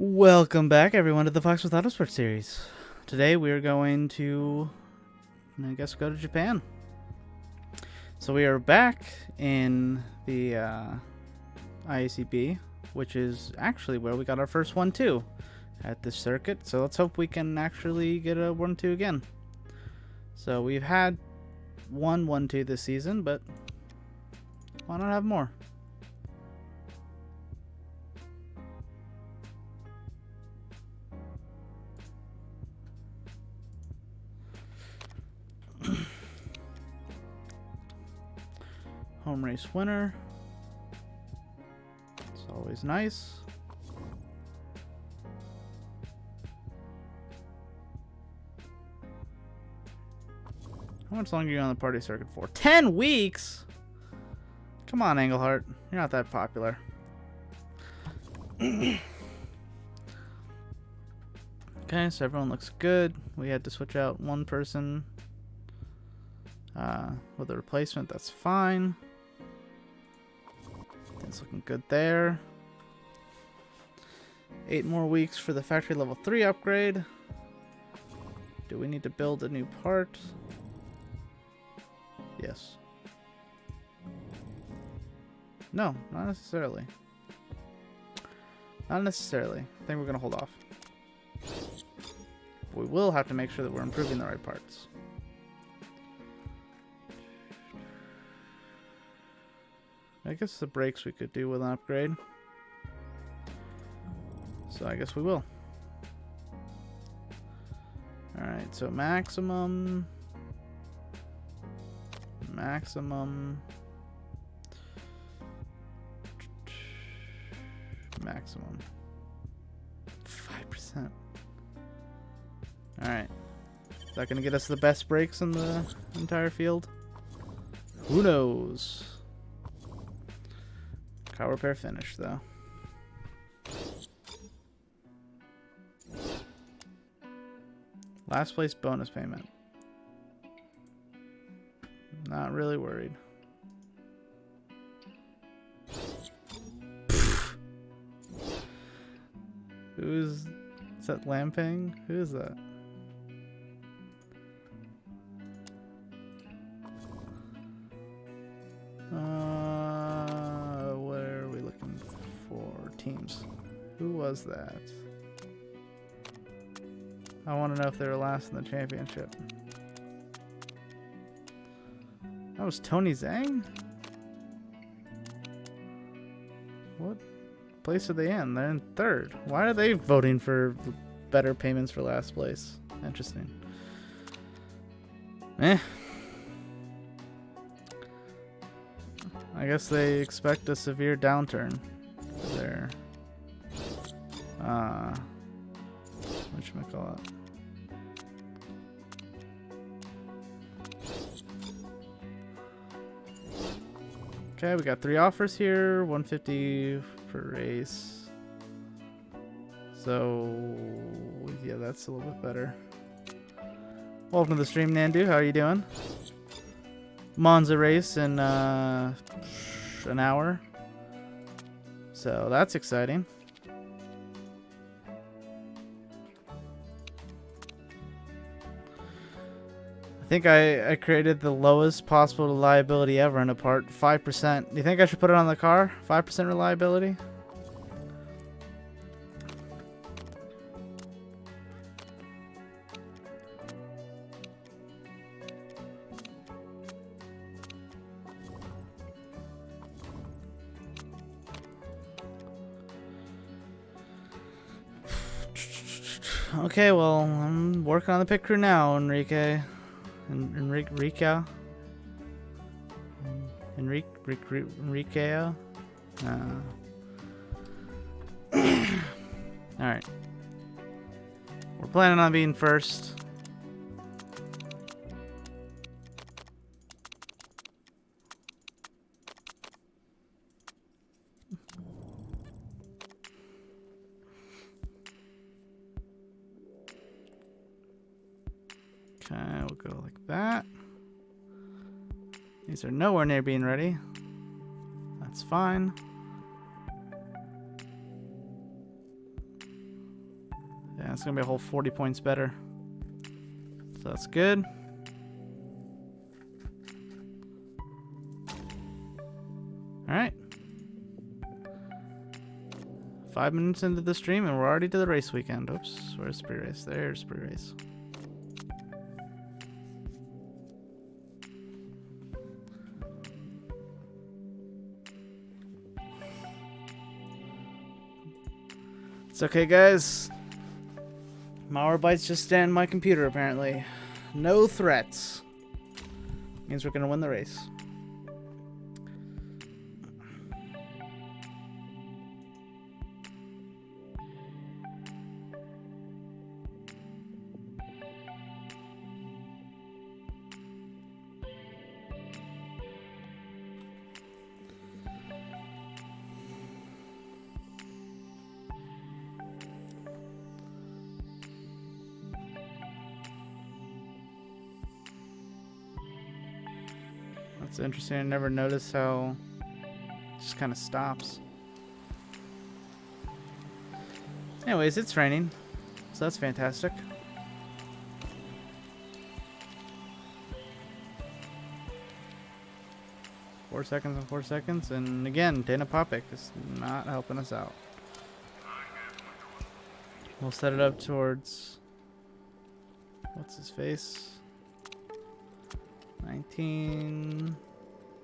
Welcome back, everyone, to the Fox with Autosport series. Today we are going to, I guess, go to Japan. So we are back in the IACB, which is actually where we got our first 1-2 at this circuit. So let's hope we can actually get a 1-2 again. So we've had 1-2 this season, but why not have more? Home race winner. It's always nice. How much longer are you on the party circuit for? 10 weeks? Come on, Englehart. You're not that popular. Okay, so everyone looks good. We had to switch out one person with a replacement. That's fine. It's looking good there. 8 more weeks for the factory level 3 upgrade. Do we need to build a new part? Yes. No, not necessarily. Not necessarily. I think we're going to hold off. But we will have to make sure that we're improving the right parts. I guess the brakes we could do with an upgrade. So I guess we will. Alright, so maximum. Maximum. 5%. Alright. Is that going to get us the best brakes in the entire field? Who knows? Car repair finished, though. Last place bonus payment. Not really worried. Is that Lampang? Who is that? Where are we looking for teams? Who was that? I want to know if they were last in the championship. That was Tony Zhang? What place are they in? They're in 3rd. Why are they voting for better payments for last place? Interesting. I guess they expect a severe downturn for their whatchamacallit. Okay, we got 3 offers here, 150 per race. So yeah, that's a little bit better. Welcome to the stream, Nandu. How are you doing? Monza race in an hour. So that's exciting. I think I created the lowest possible reliability ever in a part. 5%. Do you think I should put it on the car? 5% reliability? Okay, well, I'm working on the pit crew now, Enrique. Enrique? Alright. We're planning on being first. Okay, we'll go like that. These are nowhere near being ready. That's fine. Yeah, it's gonna be a whole 40 points better. So that's good. Alright. 5 minutes into the stream and we're already to the race weekend. Oops, where's pre-race? There's pre-race. It's okay, guys. Malwarebytes just stand my computer, apparently. No threats. Means we're gonna win the race. That's interesting. I never noticed how it just kind of stops. Anyways, it's raining, so that's fantastic. Four seconds and 4 seconds, and again, Dana Popek is not helping us out. We'll set it up towards what's his face? 19.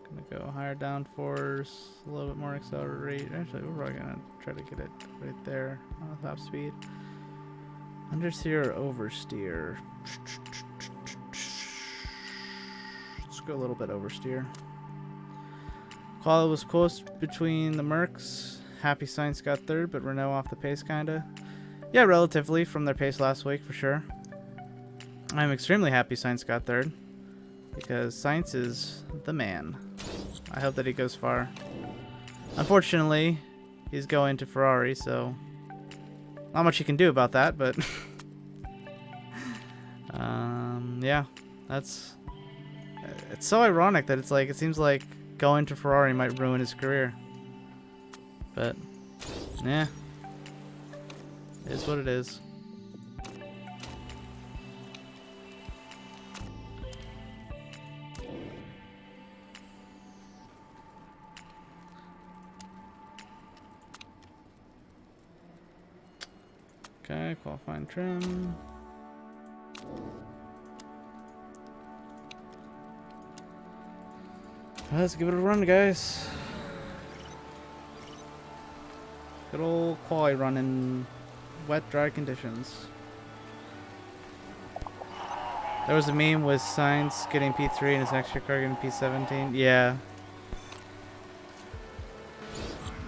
Gonna go higher downforce, a little bit more accelerate. Actually, we're probably gonna try to get it right there on top speed. Understeer or oversteer? Let's go a little bit oversteer. Quali was close between the Mercs. Happy Sainz got third, but Renault off the pace kinda. Yeah, relatively from their pace last week for sure. I'm extremely happy Sainz got third, because Sainz is the man. I hope that he goes far. Unfortunately, he's going to Ferrari, so not much you can do about that, but yeah, it's so ironic that it seems like going to Ferrari might ruin his career. But yeah, it is what it is. Okay, qualifying trim. Let's give it a run, guys. Good old quali run in wet, dry conditions. There was a meme with Sainz getting P3 and his next year car getting P17. Yeah.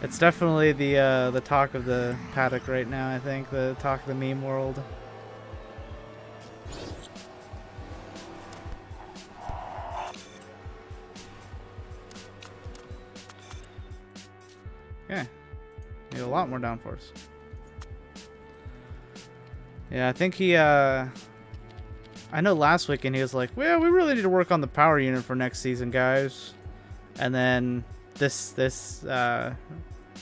It's definitely the talk of the paddock right now, I think. The talk of the meme world. Okay. Need a lot more downforce. Yeah, I think he, I know last weekend he was like, well, we really need to work on the power unit for next season, guys. And then this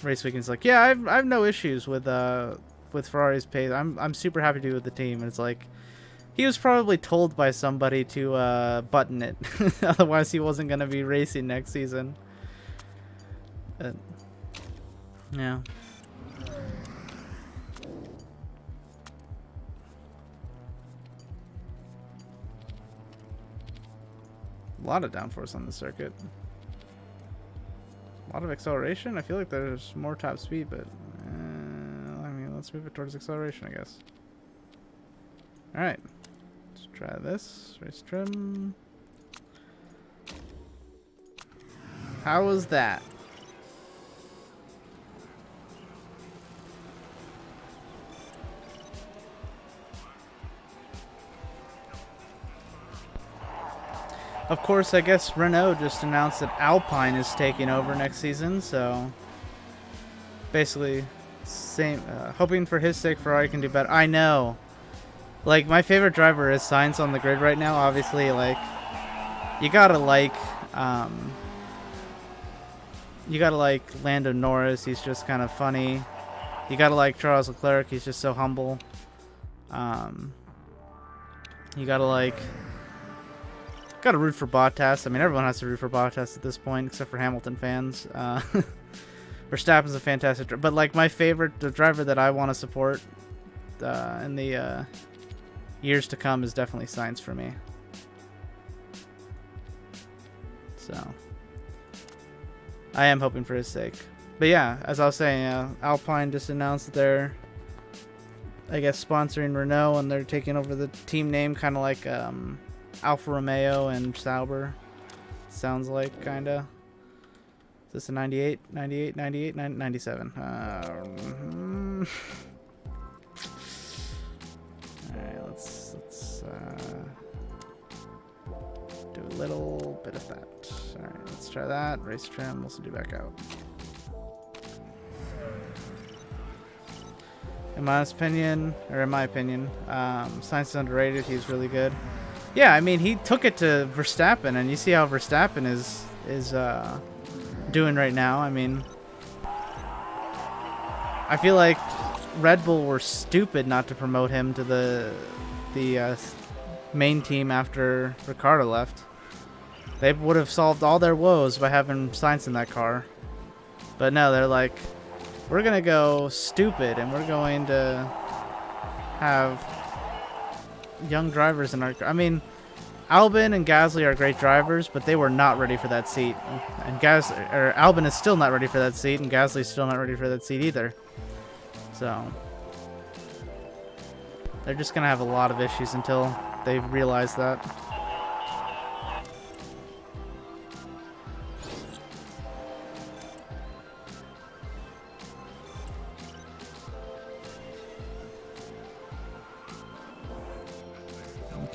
race weekend is like, yeah, I've no issues with Ferrari's pace. I'm super happy to be with the team. And it's like, he was probably told by somebody to button it. Otherwise he wasn't going to be racing next season. But, yeah. A lot of downforce on the circuit. A lot of acceleration. I feel like there's more top speed, but I mean, let's move it towards acceleration, I guess. All right, let's try this race trim. How was that? Of course, I guess Renault just announced that Alpine is taking over next season, so basically, same. Hoping for his sake, Ferrari can do better. I know, like my favorite driver is Sainz on the grid right now. Obviously, like you gotta like Lando Norris. He's just kind of funny. You gotta like Charles Leclerc. He's just so humble. You gotta gotta root for Bottas. I mean, everyone has to root for Bottas at this point, except for Hamilton fans. Verstappen's a fantastic driver, but like my favorite, the driver that I want to support in the years to come is definitely Sainz for me. So I am hoping for his sake. But yeah, as I was saying, Alpine just announced that they're, I guess, sponsoring Renault, and they're taking over the team name, kind of like Alfa Romeo and Sauber. Sounds like, kind of. Is this a 98, 98, 98, 97? Alright, let's do a little bit of that. Alright, let's try that. Race trim, let's do back out. In my opinion, Sainz is underrated. He's really good. Yeah, I mean, he took it to Verstappen, and you see how Verstappen is doing right now. I mean, I feel like Red Bull were stupid not to promote him to the main team after Ricciardo left. They would have solved all their woes by having Sainz in that car. But no, they're like, we're going to go stupid, and we're going to have young drivers in our... I mean, Albon and Gasly are great drivers, but they were not ready for that seat. And Albon is still not ready for that seat, and Gasly is still not ready for that seat either. So they're just going to have a lot of issues until they realize that.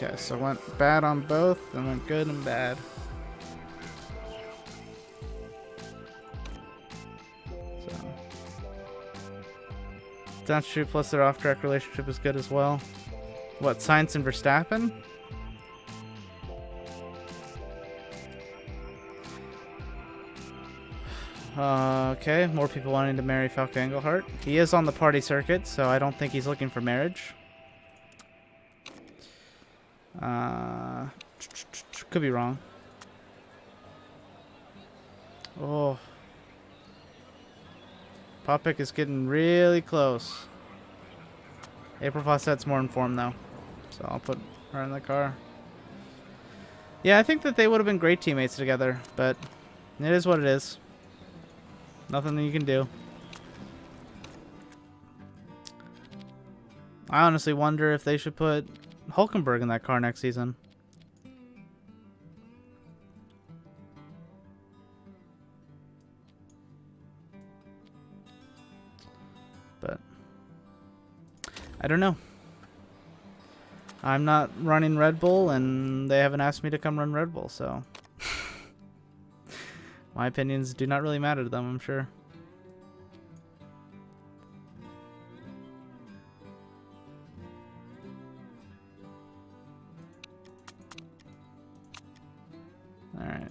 Okay, so I went bad on both, and went good and bad. So that's true, plus their off-track relationship is good as well. What, Sainz and Verstappen? Okay, more people wanting to marry Falco Engelhart. He is on the party circuit, so I don't think he's looking for marriage. Could be wrong. Oh. Popek is getting really close. April Fawcett's more informed though, so I'll put her in the car. Yeah, I think that they would have been great teammates together, but it is what it is. Nothing that you can do. I honestly wonder if they should put Hülkenberg in that car next season. But I don't know. I'm not running Red Bull, and they haven't asked me to come run Red Bull, so my opinions do not really matter to them, I'm sure. Alright.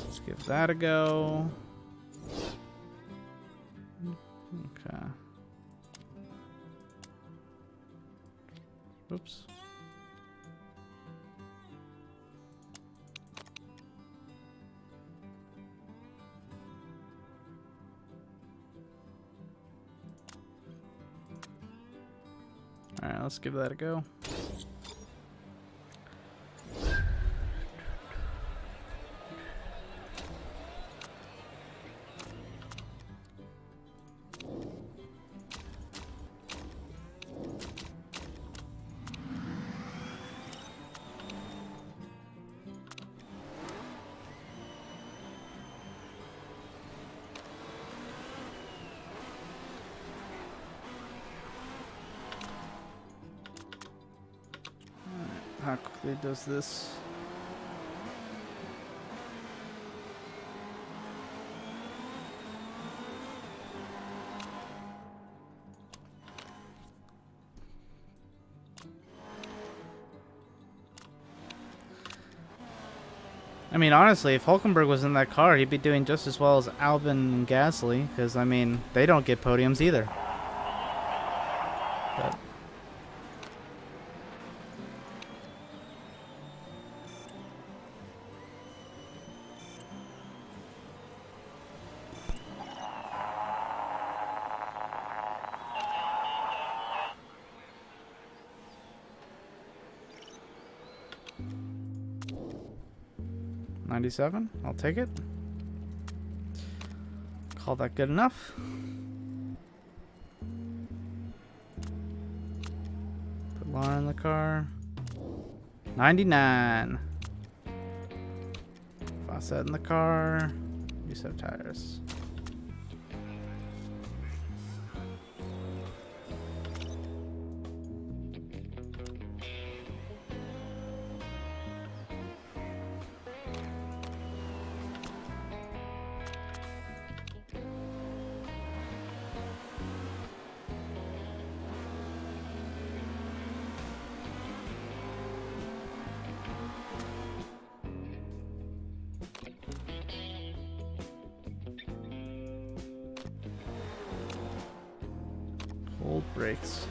Let's give that a go. Okay. Oops. Alright, let's give that a go. How quickly does this? I mean, honestly, if Hülkenberg was in that car, he'd be doing just as well as Albon and Gasly, because, I mean, they don't get podiums either. But 97. I'll take it. Call that good enough. Put Laura in the car. 99. Faucet in the car. New set of tires. Cold brakes.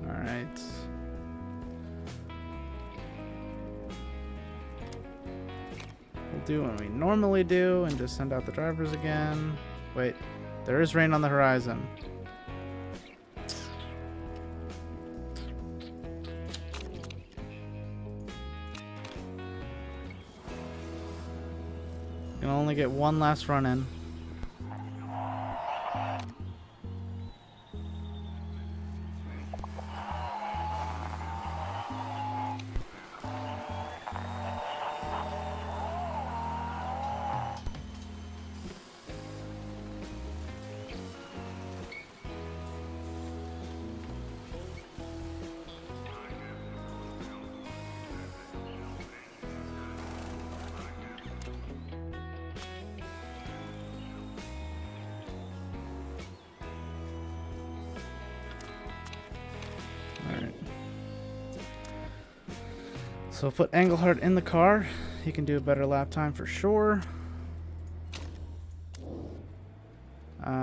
All right. Do what we normally do and just send out the drivers again. Wait, there is rain on the horizon. Can only get one last run in. So put Engelhardt in the car. He can do a better lap time for sure.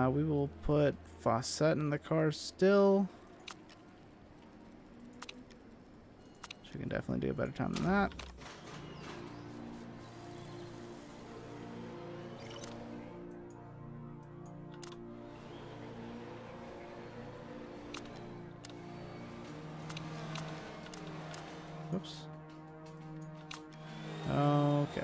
We will put Faucet in the car still. She can definitely do a better time than that. Whoops. Okay.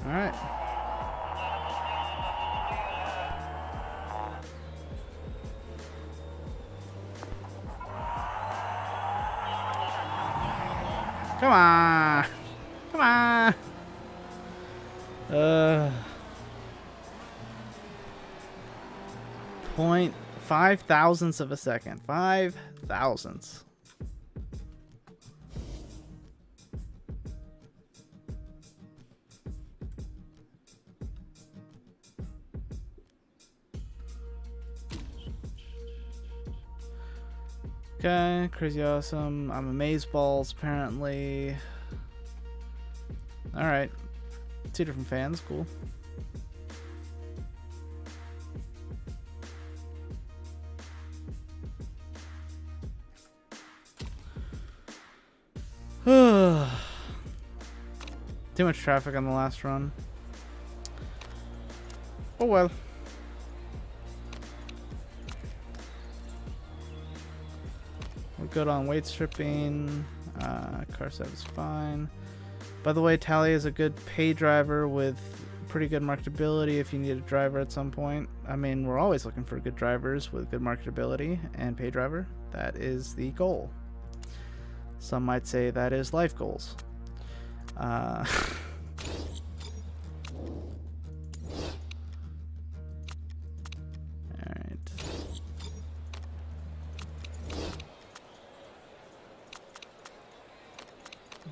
All right. Come on. Come on. 0.5 thousandths of a second. 5 thousandths. Okay, crazy awesome. I'm amazeballs apparently. Alright. 2 different fans, cool. Too much traffic on the last run. Oh well. We're good on weight stripping. Car set is fine. By the way, Tally is a good pay driver with pretty good marketability if you need a driver at some point. I mean, we're always looking for good drivers with good marketability and pay driver. That is the goal. Some might say that is life goals. Alright.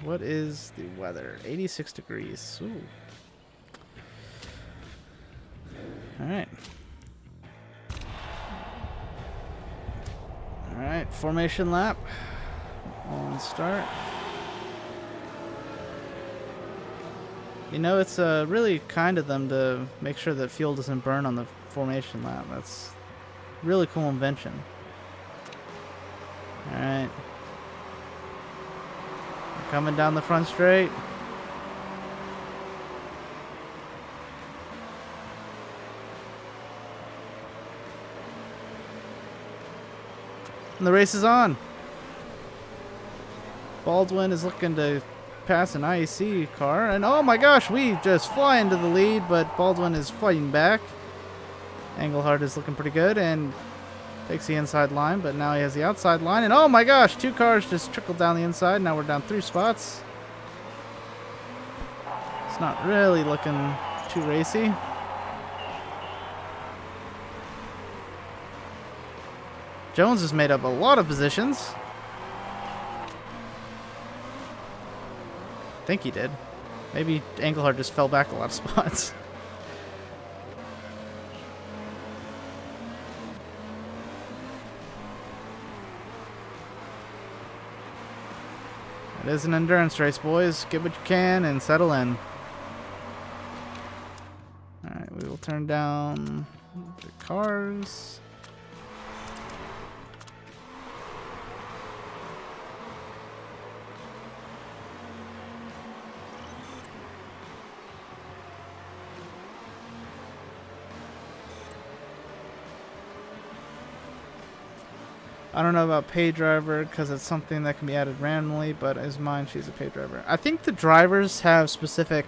What is the weather? 86 degrees. Ooh. Alright. Alright, formation lap. On start. You know, it's really kind of them to make sure that fuel doesn't burn on the formation lap. That's a really cool invention. Alright. Coming down the front straight. And the race is on. Baldwin is looking to pass an IEC car, and oh my gosh, we just fly into the lead, but Baldwin is fighting back. Engelhardt is looking pretty good and takes the inside line, but now he has the outside line, and oh my gosh, 2 cars just trickled down the inside. Now we're down 3 spots. It's not really looking too racy. Jones has made up a lot of positions. I think he did. Maybe Engelhardt just fell back a lot of spots. It is an endurance race, boys. Get what you can and settle in. Alright, we will turn down the cars. I don't know about pay driver because it's something that can be added randomly, but as mine, she's a pay driver. I think the drivers have specific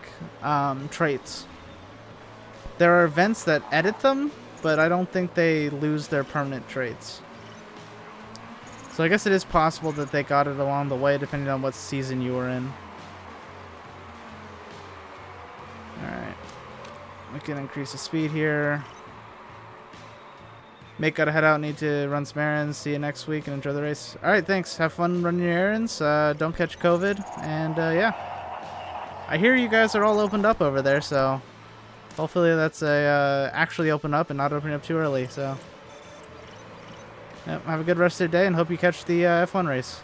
traits. There are events that edit them, but I don't think they lose their permanent traits. So I guess it is possible that they got it along the way depending on what season you were in. Alright. We can increase the speed here. Mate, gotta head out. Need to run some errands. See you next week and enjoy the race. Alright, thanks. Have fun running your errands. Don't catch COVID. And yeah. I hear you guys are all opened up over there, so hopefully that's actually open up and not opening up too early. So yep, have a good rest of your day and hope you catch the F1 race.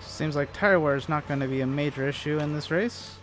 Seems like tire wear is not going to be a major issue in this race.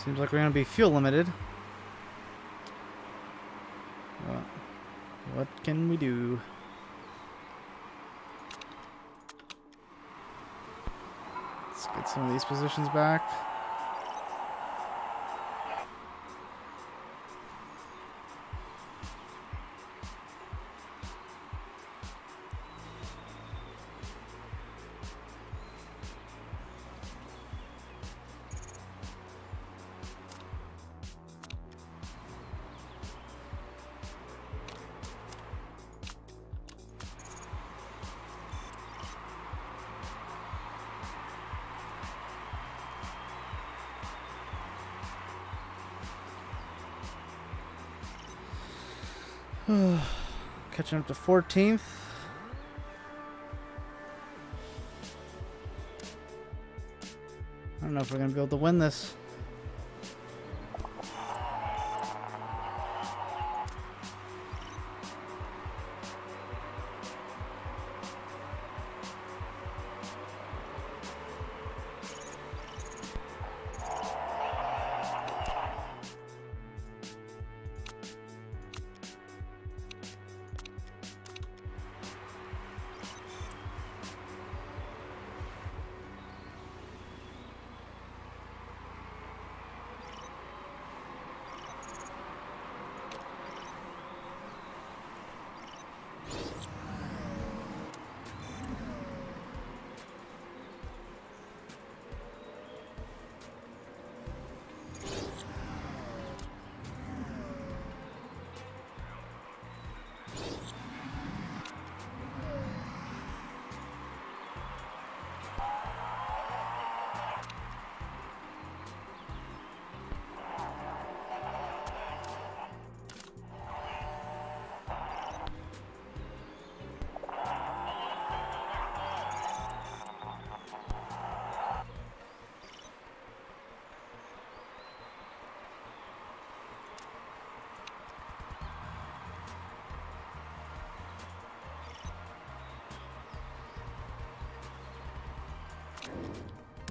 Seems like we're going to be fuel limited. Well, what can we do? Let's get some of these positions back. Catching up to 14th. I don't know if we're going to be able to win this.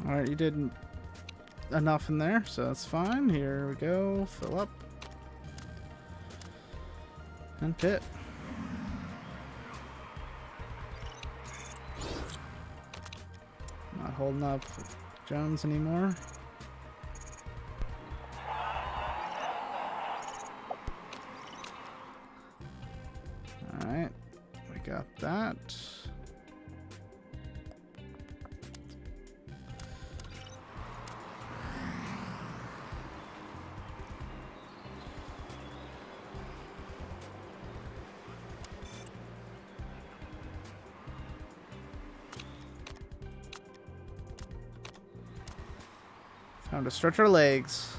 Alright, you did enough in there, so that's fine. Here we go. Fill up. And pit. Not holding up Jones anymore. Alright, we got that. Time to stretch our legs.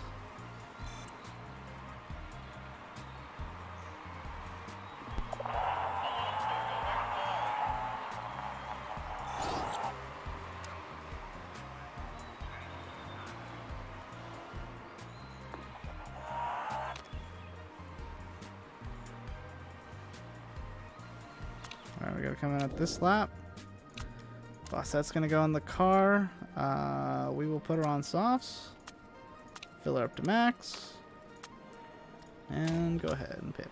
Alright, we gotta come in at this lap. That's gonna go in the car. We will put her on softs. Fill her up to max. And go ahead and pit.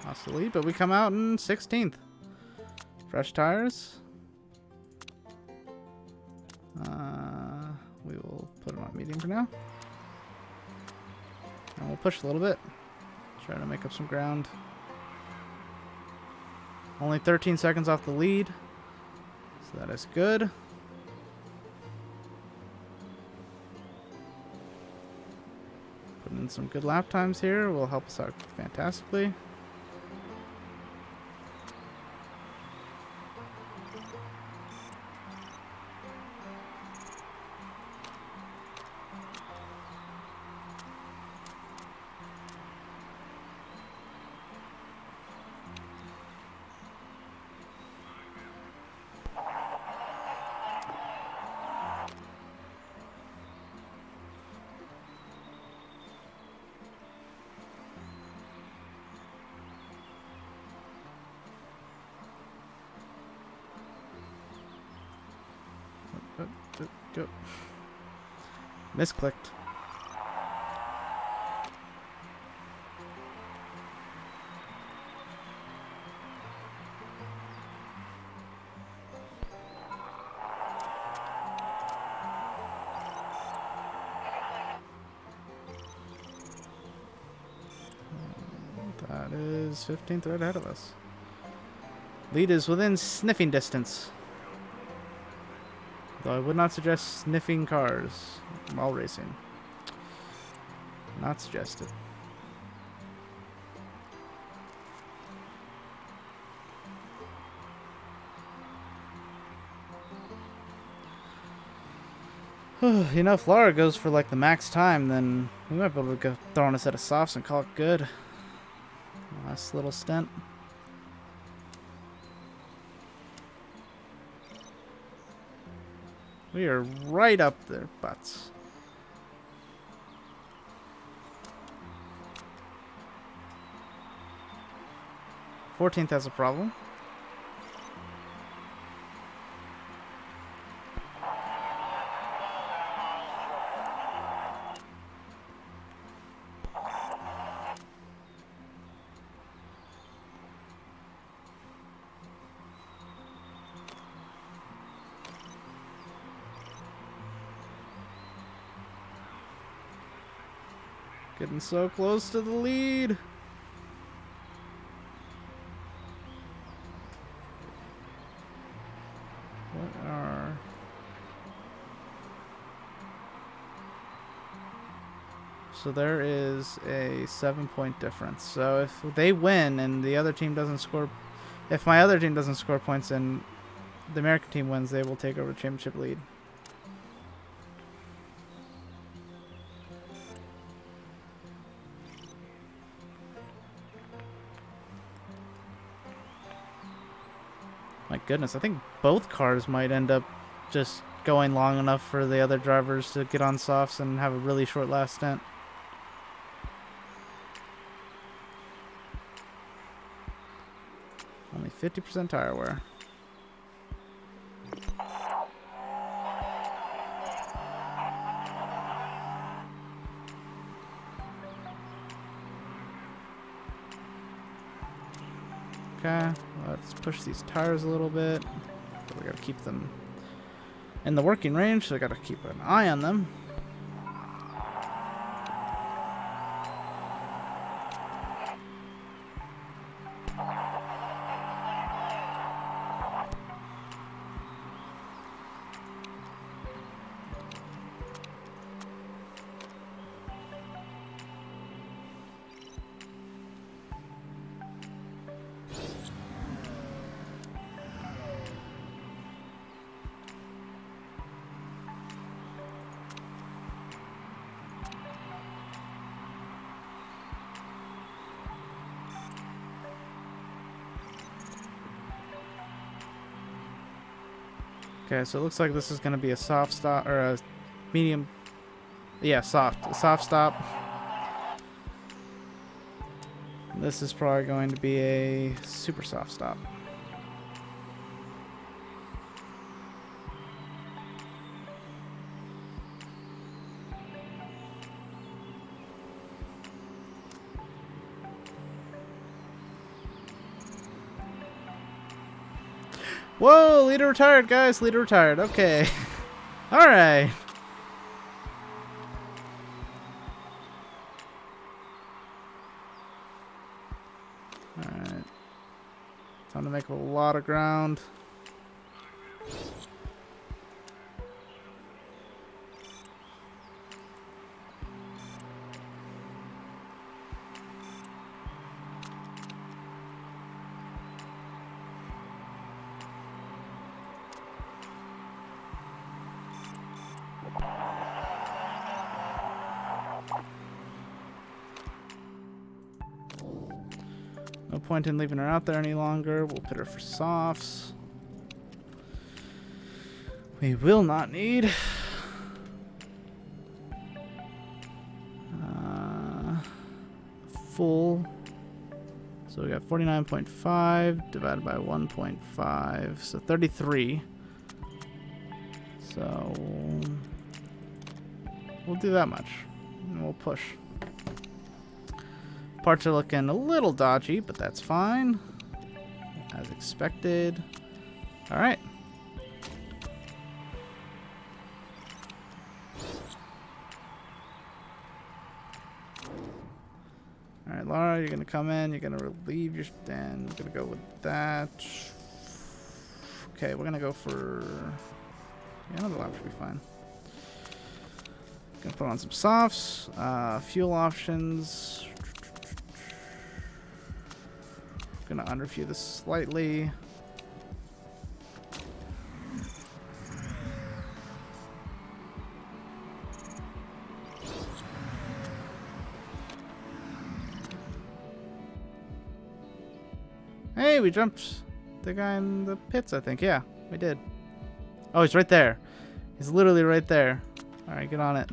Lost the lead, but we come out in 16th. Fresh tires. We will put them on medium for now. And we'll push a little bit. Try to make up some ground. Only 13 seconds off the lead. So that is good. Putting in some good lap times here will help us out fantastically. Go. Misclicked. That is 15th right ahead of us. Lead is within sniffing distance. Though I would not suggest sniffing cars while racing. Not suggested. You know, if Laura goes for like the max time, then we might be able to go throw on a set of softs and call it good. Last little stint. We are right up their butts. Fourteenth has a problem. Getting so close to the lead. What are... So there is a 7-point difference. So if they win and the other team doesn't score... If my other team doesn't score points and the American team wins, they will take over the championship lead. My goodness, I think both cars might end up just going long enough for the other drivers to get on softs and have a really short last stint. Only 50% tire wear. Okay, let's push these tires a little bit. But we gotta keep them in the working range, so I gotta keep an eye on them. Okay, so it looks like this is going to be a soft stop, or a medium, yeah, soft, a soft stop. This is probably going to be a super soft stop. Whoa, leader retired, guys. Leader retired. Okay. All right. All right. Time to make a lot of ground. No point in leaving her out there any longer. We'll put her for softs. We will not need full. So we got 49.5 divided by 1.5, so 33. So We'll do that much. And we'll push. Parts are looking a little dodgy, but that's fine. As expected. Alright. Alright, Laura, you're gonna come in. You're gonna relieve your stand. We're gonna go with that. Okay, we're gonna go for... Yeah, another lap should be fine. Gonna put on some softs. Fuel options. Gonna underfuel this slightly. Hey, we jumped the guy in the pits, I think. Yeah, we did. Oh, he's right there. He's literally right there. Alright, get on it.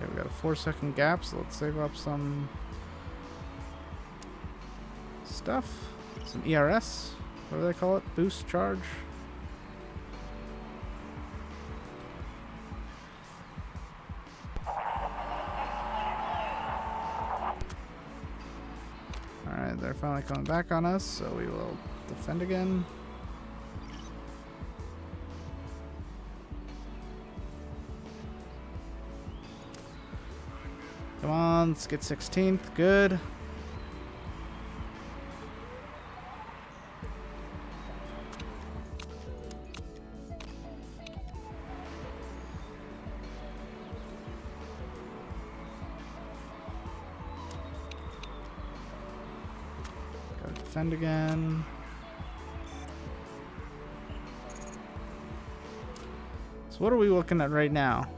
Okay, we got a 4-second gap, so let's save up some stuff. Some ERS, what do they call it? Boost charge. Alright, they're finally coming back on us, so we will defend again. Come on, let's get 16th. Good. Gotta defend again. So what are we looking at right now?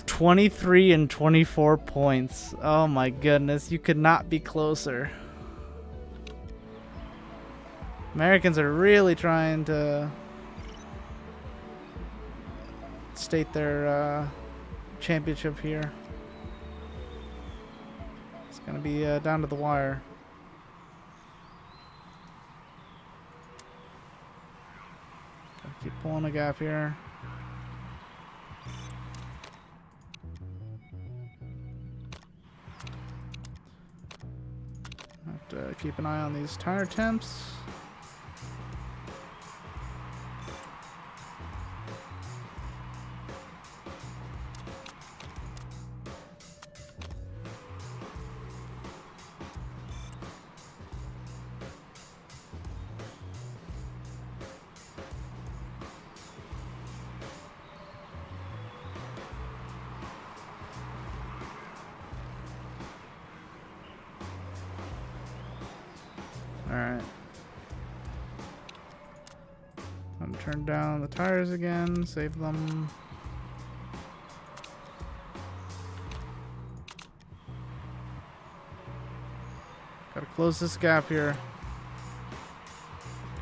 23 and 24 points. Oh my goodness, you could not be closer. Americans are really trying to state their championship here. It's gonna be down to the wire. Gotta keep pulling a gap here. Keep an eye on these tire temps. Alright. I'm gonna turn down the tires again, save them. Gotta close this gap here.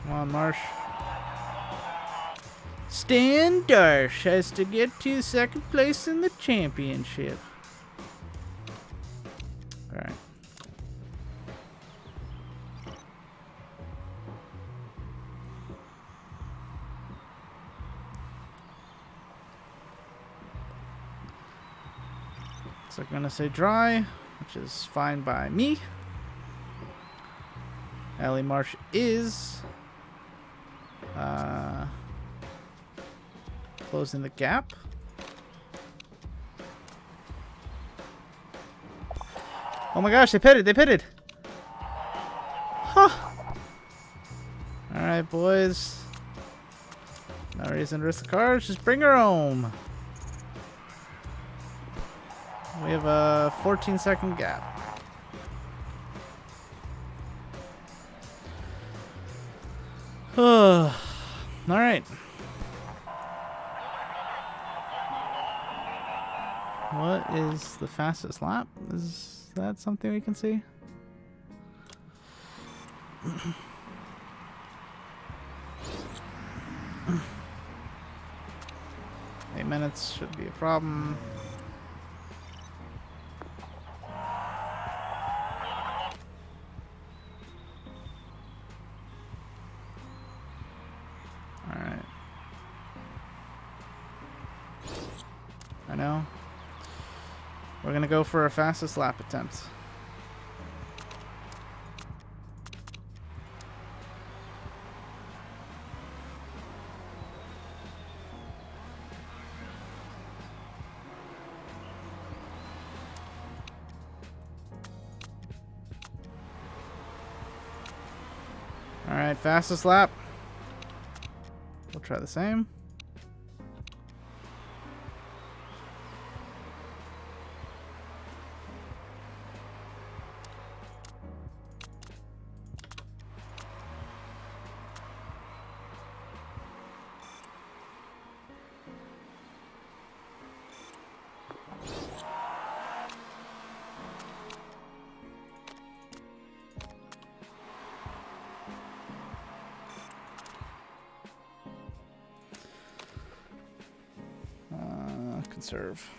Come on, Marsh. Stan Darsh has to get to second place in the championship. Alright. So I'm gonna say dry, which is fine by me. Allie Marsh is closing the gap. Oh my gosh, they pitted, they pitted. Huh. Alright, boys. No reason to risk the cars, just bring her home. We have a 14-second gap. All right. What is the fastest lap? Is that something we can see? 8 minutes should be a problem. Alright. I know. We're gonna go for our fastest lap attempt. Alright, fastest lap. We'll try the same. Conserve.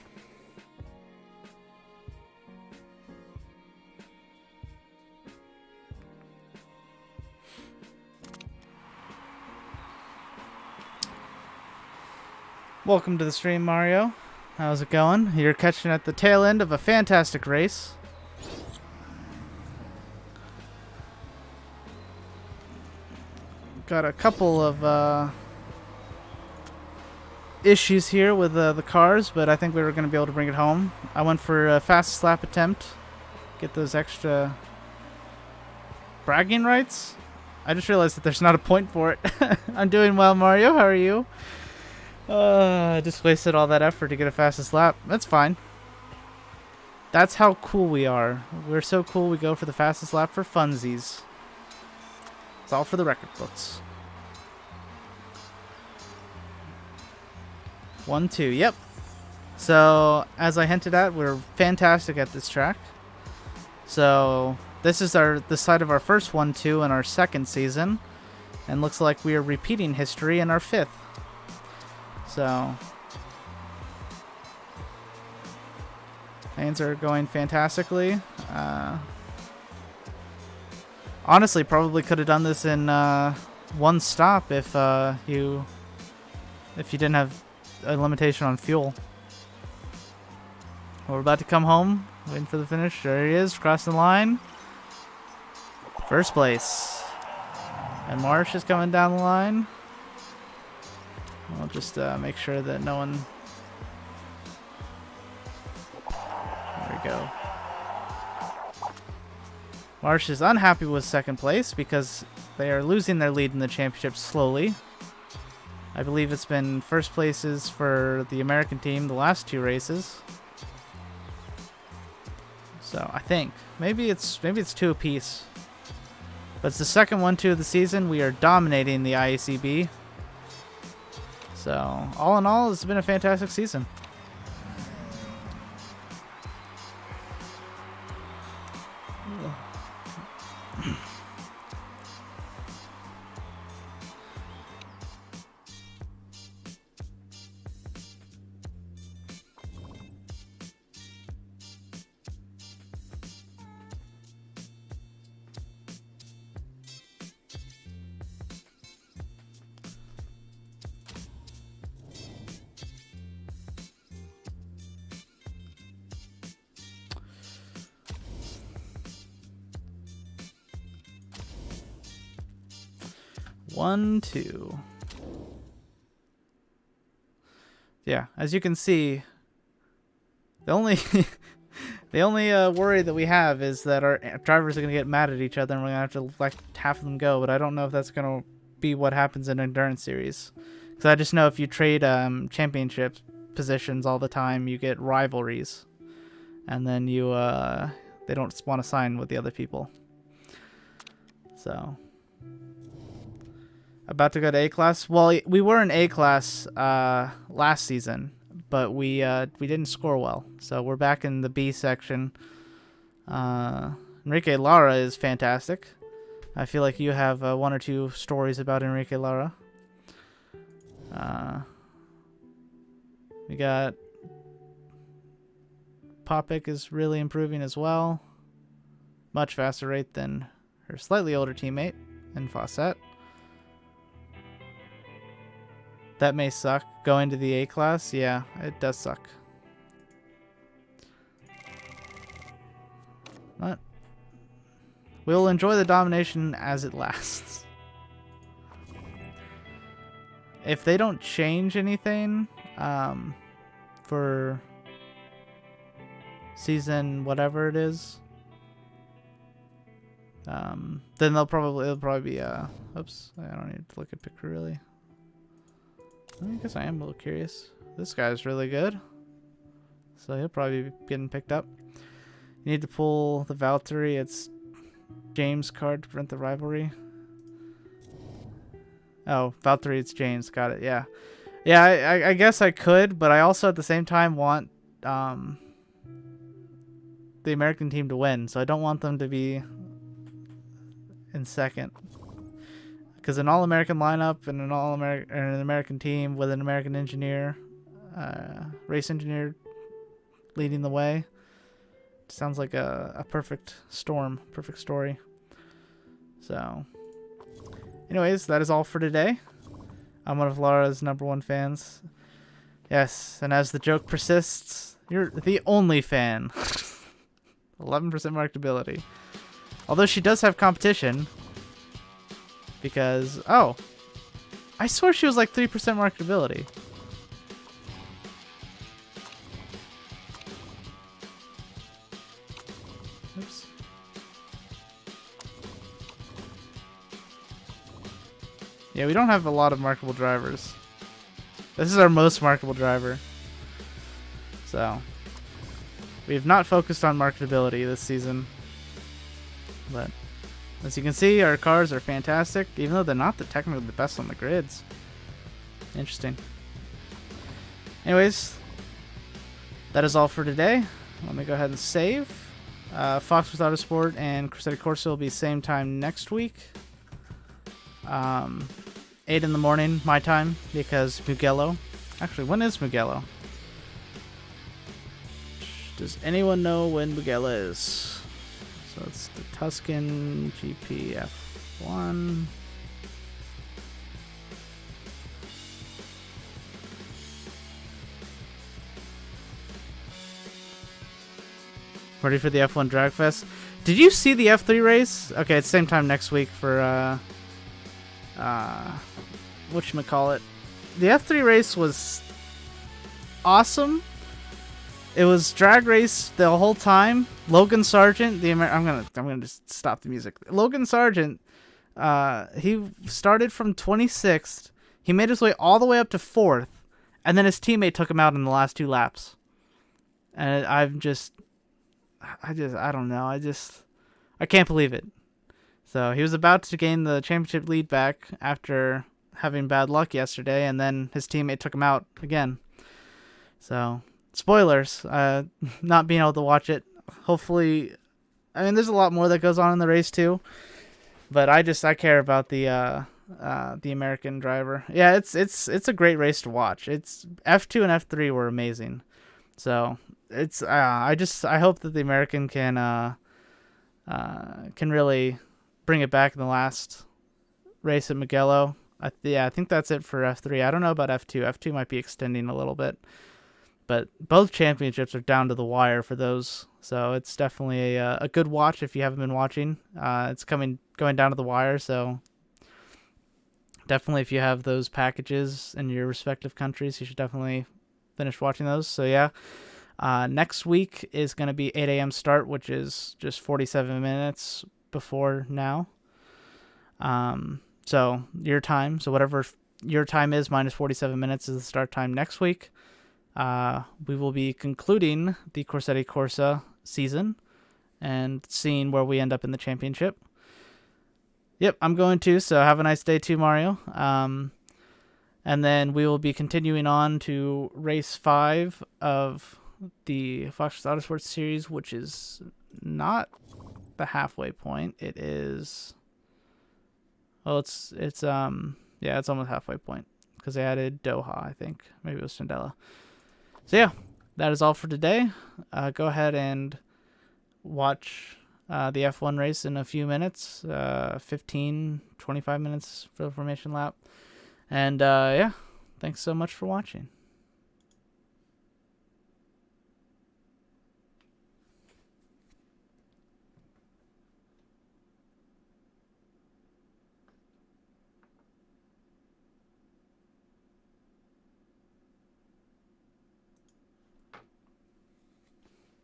Welcome to the stream, Mario. How's it going? You're catching at the tail end of a fantastic race. Got a couple of issues here with the cars, but I think we were going to be able to bring it home. I went for a fastest lap attempt. Get those extra bragging rights. I just realized that there's not a point for it. I'm doing well, Mario. How are you? I just wasted all that effort to get a fastest lap. That's fine. That's how cool we are. We're so cool we go for the fastest lap for funsies. It's all for the record books. 1-2, yep. So, as I hinted at, we're fantastic at this track. So, this is the side of our first 1-2 in our second season. And looks like we are repeating history in our fifth. So, things are going fantastically. Honestly, probably could have done this in one stop if you didn't have a limitation on fuel. We're about to come home, waiting for the finish. There he is, crossing the line. First place. And Marsh is coming down the line. I'll just make sure that no one... There we go. Marsh is unhappy with second place because they are losing their lead in the championship slowly. I believe it's been first places for the American team the last two races. So I think maybe it's two apiece. But it's the second 1-2 of the season. We are dominating the IACB. So all in all, it's been a fantastic season. One, two. Yeah, as you can see, the only the only worry that we have is that our drivers are going to get mad at each other and we're going to have to let half of them go, but I don't know if that's going to be what happens in Endurance Series. Because I just know if you trade championship positions all the time, you get rivalries. and then you they don't want to sign with the other people. So about to go to A class. Well, we were in A class last season, but we didn't score well, so we're back in the B section. Enrique Lara is fantastic. I feel like you have one or two stories about Enrique Lara. We got Popik is really improving as well. Much faster rate than her slightly older teammate in Fawcett. That may suck. Going to the A class? Yeah, it does suck. But we'll enjoy the domination as it lasts. If they don't change anything for season whatever it is, then it'll probably be oops, I don't need to look at picture really. I guess I am a little curious. This guy's really good, so he'll probably be getting picked up. You need to pull the Valtteri. It's James card to prevent the rivalry. Oh, Valtteri, it's James. Got it. Yeah. Yeah, I guess I could, but I also at the same time want the American team to win, so I don't want them to be in second. Because an all-American lineup and an American team with an American engineer, race engineer leading the way, sounds like a perfect storm, perfect story. So, anyways, that is all for today. I'm one of Lara's #1 fans. Yes, and as the joke persists, you're the only fan. 11% marketability. Although she does have competition. Because, oh, I swear she was like 3% marketability. Oops. Yeah, we don't have a lot of marketable drivers. This is our most marketable driver. So, we have not focused on marketability this season. But as you can see, our cars are fantastic, even though they're not technically the best on the grids. Interesting. Anyways, that is all for today. Let me go ahead and save. Fox with Autosport and Crusader Corsa will be same time next week. 8 in the morning, my time, because Mugello. Actually, when is Mugello? Does anyone know when Mugello is? So it's the Tuscan GP F1. Ready for the F1 Drag Fest? Did you see the F3 race? Okay, it's same time next week for whatchamacallit. The F3 race was awesome. It was drag race the whole time. Logan Sargent, I'm gonna just stop the music. Logan Sargent, he started from 26th. He made his way all the way up to 4th, and then his teammate took him out in the last 2 laps. And I don't know. I can't believe it. So he was about to gain the championship lead back after having bad luck yesterday, and then his teammate took him out again. So, spoilers, not being able to watch it. Hopefully, I mean, there's a lot more that goes on in the race too, but I care about the American driver. Yeah, it's a great race to watch. It's F2 and F3 were amazing. So it's I hope that the American can really bring it back in the last race at Mugello. I think that's it for F3. I don't know about F2. F2 might be extending a little bit. But both championships are down to the wire for those. So it's definitely a good watch if you haven't been watching. It's going down to the wire. So definitely if you have those packages in your respective countries, you should definitely finish watching those. So yeah, next week is going to be 8 a.m. start, which is just 47 minutes before now. So your time, so whatever your time is minus 47 minutes is the start time next week. we will be concluding the Corsetti Corsa season and seeing where we end up in the championship. Yep, I'm going to, so have a nice day too, Mario. And then we will be continuing on to race 5 of the Fox Autosports series, which is not the halfway point. It is, well, it's almost halfway point because they added Doha, I think. Maybe it was Chandela. So yeah, that is all for today. Go ahead and watch the F1 race in a few minutes, 15, 25 minutes for the formation lap. And yeah, thanks so much for watching.